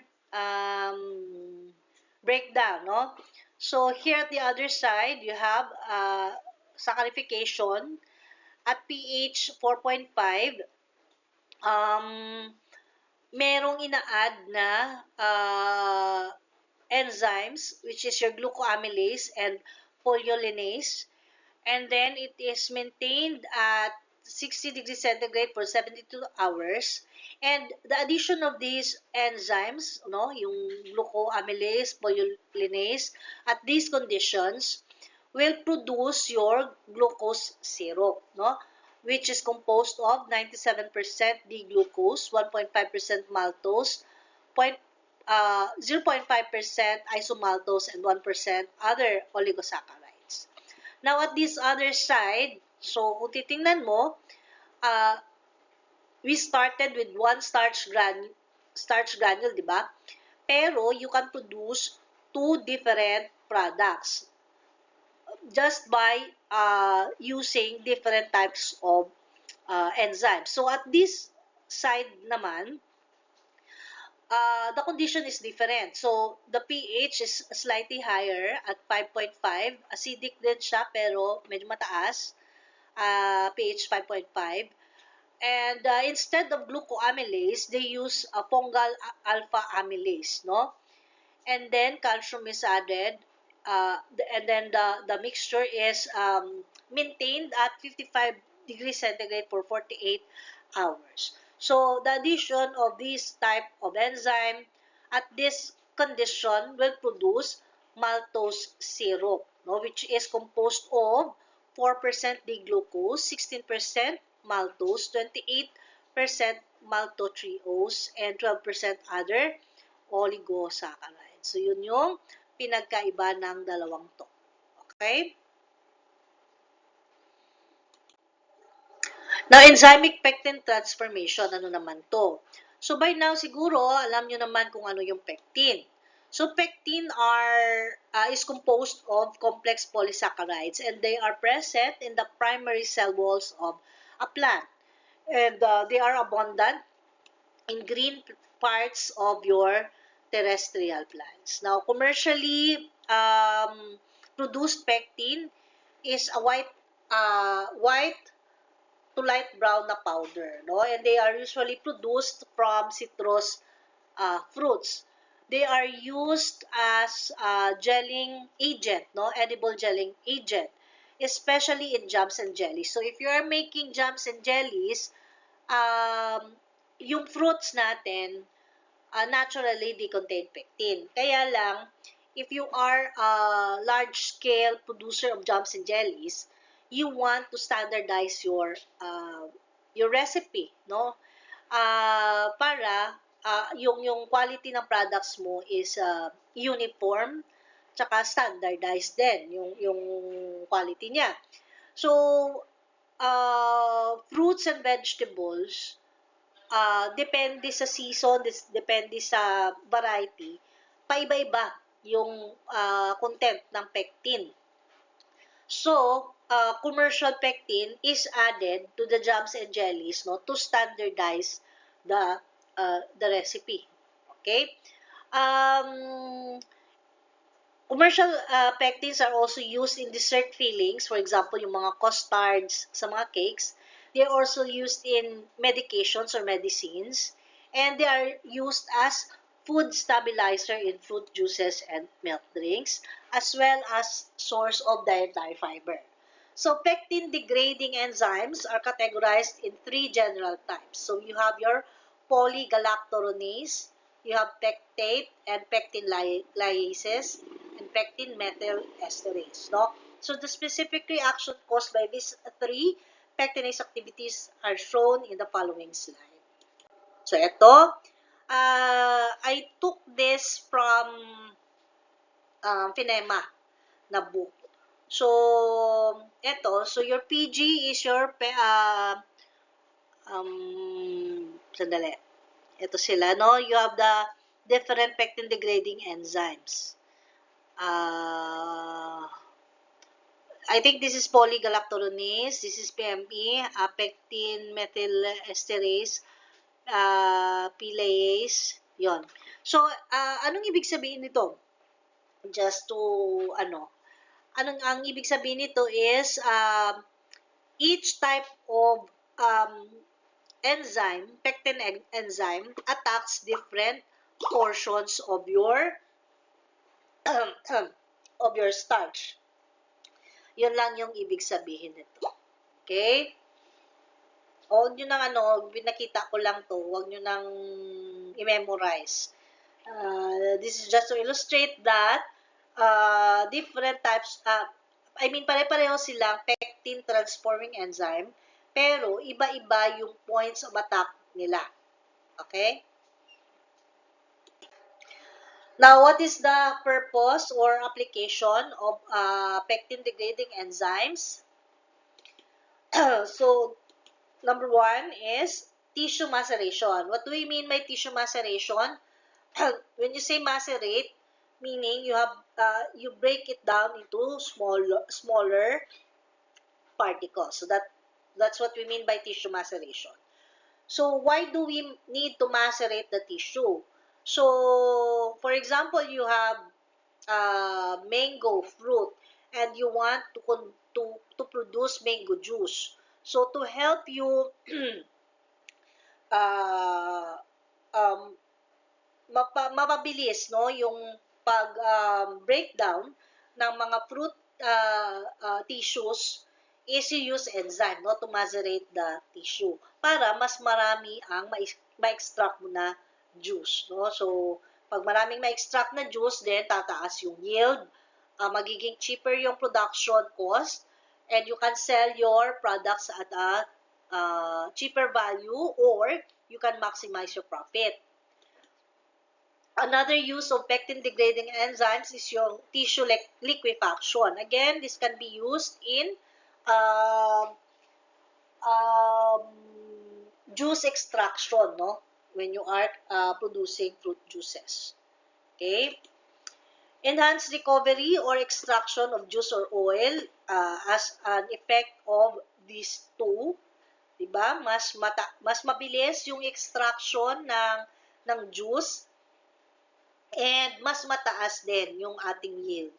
breakdown, no? So, here at the other side, you have saccharification at pH 4.5. Merong ina-add na enzymes, which is your glucoamylase and polulinase, and then it is maintained at 60 degrees centigrade for 72 hours. And the addition of these enzymes, no, yung glucoamylase, polulinase, at these conditions will produce your glucose syrup, no? which is composed of 97% D-glucose, 1.5% maltose, 0.5% isomaltose, and 1% other oligosaccharides. Now, at this other side, so kung titingnan mo, we started with one starch granule, di ba? Pero you can produce two different products just by using different types of enzymes. So at this side naman, the condition is different. So the pH is slightly higher at 5.5. Acidic din siya pero medyo mataas. pH 5.5. And instead of glucoamylase, they use a fungal alpha amylase, no? And then calcium is added, and then the mixture is maintained at 55 degrees centigrade for 48 hours. So the addition of this type of enzyme at this condition will produce maltose syrup, no, which is composed of 4% D-glucose, 16% maltose, 28% maltotriose, and 12% other oligosaccharides. So, yun yung pinagkaiba ng dalawang to. Okay? Now, enzymic pectin transformation, ano naman to? So, by now, siguro, alam nyo naman kung ano yung pectin. So, pectin is composed of complex polysaccharides, and they are present in the primary cell walls of a plant. And they are abundant in green parts of your terrestrial plants. Now, commercially produced pectin is a white to light brown na powder, no? And they are usually produced from citrus fruits. They are used as gelling agent, no? Edible gelling agent, especially in jams and jellies. So if you are making jams and jellies, yung fruits natin, naturally, they contain pectin. Kaya lang, if you are a large-scale producer of jams and jellies, you want to standardize your recipe, no? Para yung quality ng products mo is uniform, tsaka standardized din yung quality niya. So, fruits and vegetables, depende sa season, depende sa variety, paiba-iba yung content ng pectin. So, commercial pectin is added to the jams and jellies, no, to standardize the recipe. Okay? Commercial pectins are also used in dessert fillings. For example, yung mga custards sa mga cakes. They are also used in medications or medicines. And they are used as food stabilizer in fruit juices and milk drinks, as well as source of dietary fiber. So, pectin-degrading enzymes are categorized in three general types. So, you have your polygalacturonase, you have pectate and pectin lyases, and pectin methyl esterase. No? So, the specific reaction caused by these three pectinase activities are shown in the following slide. So, ito, I took this from Phonema na book. So, ito, so your PG is your, sandali. Ito sila, no? You have the different pectin-degrading enzymes. I think this is polygalacturonase, this is PME, pectin methyl esterase, PLAase, yon. So, anong ibig sabihin nito? Just to, ang ibig sabihin nito is, each type of enzyme, pectin enzyme, attacks different portions of your starch. Yun lang yung ibig sabihin nito. Okay? Huwag nyo nang pinakita ko lang to, huwag nyo nang i-memorize. This is just to illustrate that different types, pare-pareho silang pectin transforming enzyme, pero iba-iba yung points of attack nila. Okay? Now, what is the purpose or application of pectin-degrading enzymes? So, number one is tissue maceration. What do we mean by tissue maceration? When you say macerate, meaning you break it down into smaller particles. So that's what we mean by tissue maceration. So why do we need to macerate the tissue? So, for example, you have mango fruit and you want to produce mango juice. So to help you uh, um, mapabilis no yung pag breakdown ng mga fruit tissues is you use enzyme no to macerate the tissue para mas marami ang ma-extract mo na juice no. So pag maraming ma-extract na juice, then tataas yung yield, magiging cheaper yung production cost, and you can sell your products at a cheaper value, or you can maximize your profit. Another use of pectin-degrading enzymes is yung tissue liquefaction. Again, this can be used in juice extraction, no? When you are producing fruit juices. Okay? Enhanced recovery or extraction of juice or oil as an effect of these two. Diba? Mas mabilis yung extraction ng juice, and mas mataas din yung ating yield.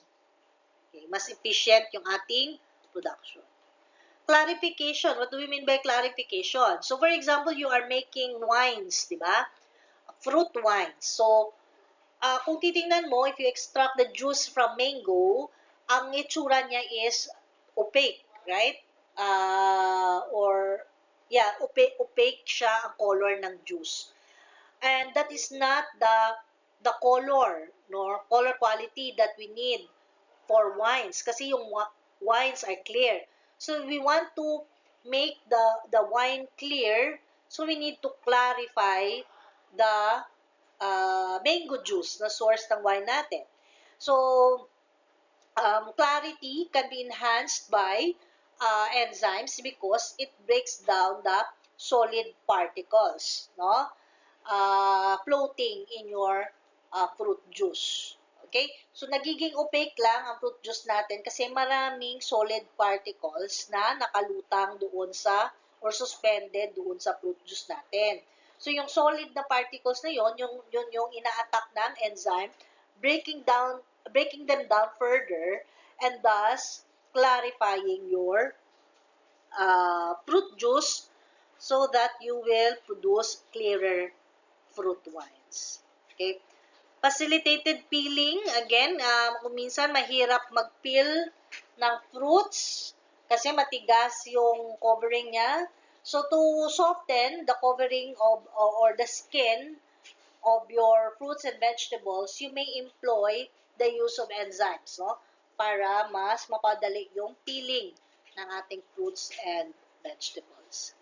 Okay, mas efficient yung ating production. Clarification. What do we mean by clarification? So, for example, you are making wines, di ba? Fruit wines. So, kung titingnan mo, if you extract the juice from mango, ang itsura niya is opaque, right? Opaque siya ang color ng juice. And that is not the color nor color quality that we need for wines, kasi yung wines are clear. So we want to make the wine clear, so we need to clarify the mango juice na source ng wine natin. So clarity can be enhanced by enzymes because it breaks down the solid particles, no? Floating in your fruit juice. Okay? So, nagiging opaque lang ang fruit juice natin kasi maraming solid particles na nakalutang doon sa or suspended doon sa fruit juice natin. So, yung solid na particles na yon, yung ina-attack ng enzyme, breaking them down further, and thus clarifying your fruit juice so that you will produce clearer fruit wines. Okay? Facilitated peeling, again, kung minsan mahirap mag-peel ng fruits kasi matigas yung covering niya. So, to soften the covering of or the skin of your fruits and vegetables, you may employ the use of enzymes, no? Para mas mapadali yung peeling ng ating fruits and vegetables.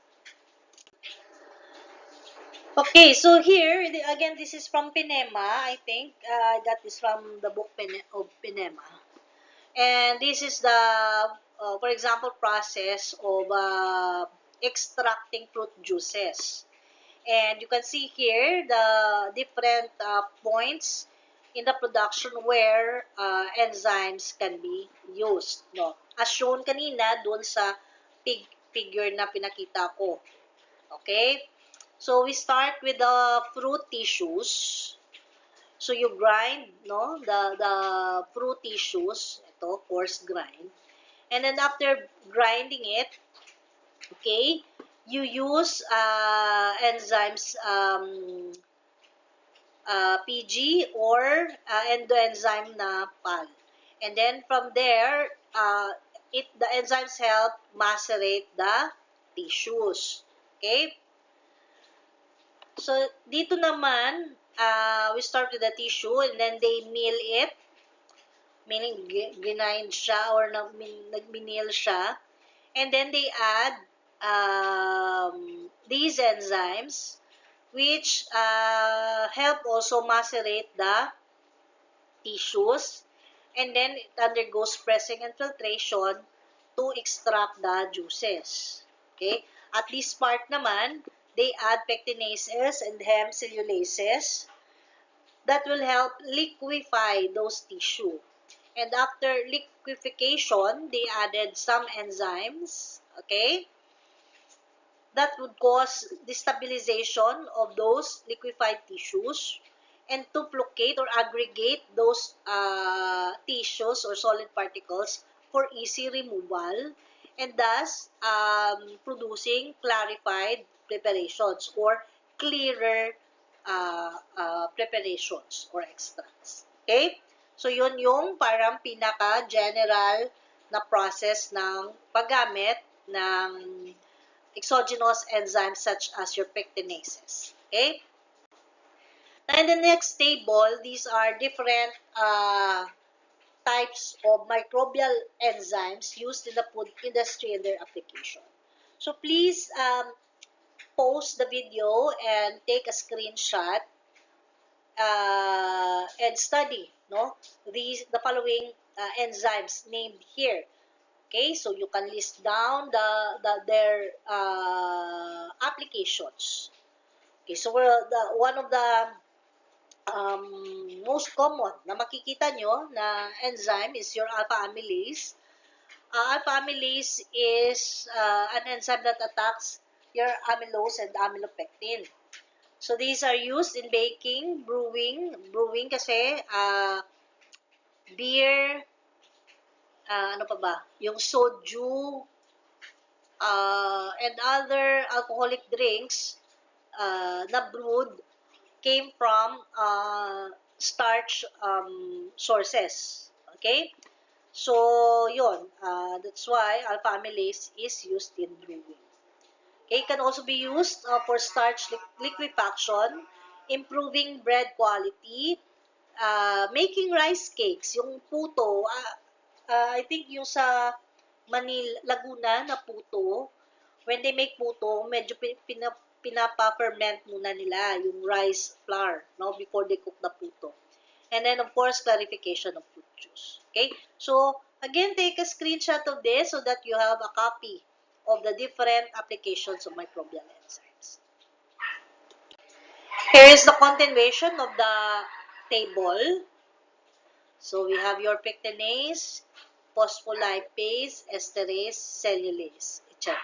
Okay, so here, again, this is from Pinema, I think. I got this from the book of Pinema. And this is the, for example, process of extracting fruit juices. And you can see here the different points in the production where enzymes can be used. No? As shown kanina doon sa figure na pinakita ko. Okay? So, we start with the fruit tissues. So, you grind, no, the fruit tissues. Ito, coarse grind. And then, after grinding it, okay, you use enzymes, PG or endoenzyme na PAL. And then, from there, the enzymes help macerate the tissues. Okay? So, dito naman, we start with the tissue and then they mill it, meaning grind siya or nag-mill siya. And then they add these enzymes which help also macerate the tissues, and then it undergoes pressing and filtration to extract the juices. Okay? At this part naman, they add pectinases and hemcellulases that will help liquefy those tissue. And after liquefaction, they added some enzymes, okay, that would cause destabilization of those liquefied tissues and duplicate or aggregate those tissues or solid particles for easy removal, and thus producing clarified preparations or clearer preparations or extracts. Okay? So, yun yung parang pinaka-general na process ng paggamit ng exogenous enzymes such as your pectinases. Okay? Now, in the next table, these are different types of microbial enzymes used in the food industry and their application. So, please pause the video and take a screenshot and study the following enzymes named here. Okay, so you can list down their applications. Okay, so one of the most common na makikita nyo na enzyme is your alpha amylase. Alpha amylase is an enzyme that attacks your amylose and amylopectin. So these are used in baking, brewing kasi beer, ano pa ba? Yung soju, and other alcoholic drinks na brewed came from starch sources. Okay? So, yun. That's why alpha amylase is used in brewing. Okay? It can also be used for starch liquefaction, improving bread quality, making rice cakes. Yung puto, I think yung sa Manila, Laguna na puto, when they make puto, medyo pinapa-ferment muna nila yung rice flour, no, before they cook the puto. And then, of course, clarification of fruit juice. Okay? So, again, take a screenshot of this so that you have a copy of the different applications of microbial enzymes. Here is the continuation of the table. So, we have your pectinase, phospholipase, esterase, cellulase, etc.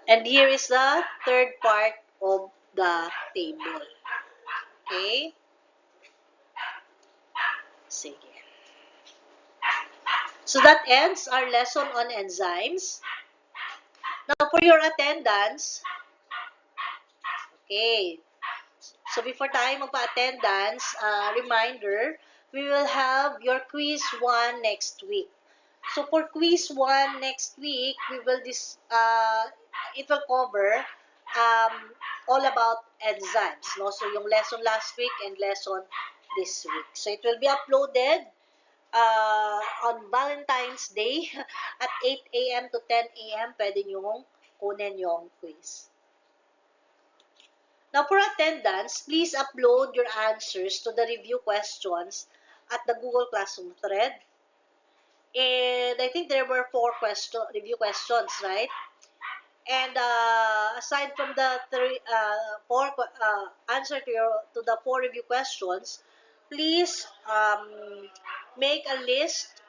And here is the third part of the table. Okay? Sige. So that ends our lesson on enzymes. Now, for your attendance, okay, so before tayo magpa-attendance, reminder, we will have your quiz 1 next week. So for quiz 1 next week, it will cover all about enzymes, no? So yung lesson last week and lesson this week. So it will be uploaded on Valentine's Day at 8 a.m. to 10 a.m. Pwede nyong kunin yung quiz. Now, for attendance, please upload your answers to the review questions at the Google Classroom thread. And I think there were 4 review questions, right? And aside from the 4 answer to the 4 review questions, please make a list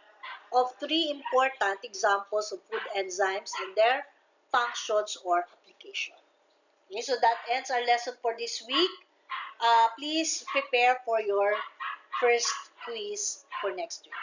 of 3 important examples of food enzymes and their functions or application. Okay, so that ends our lesson for this week. Please prepare for your first quiz for next week.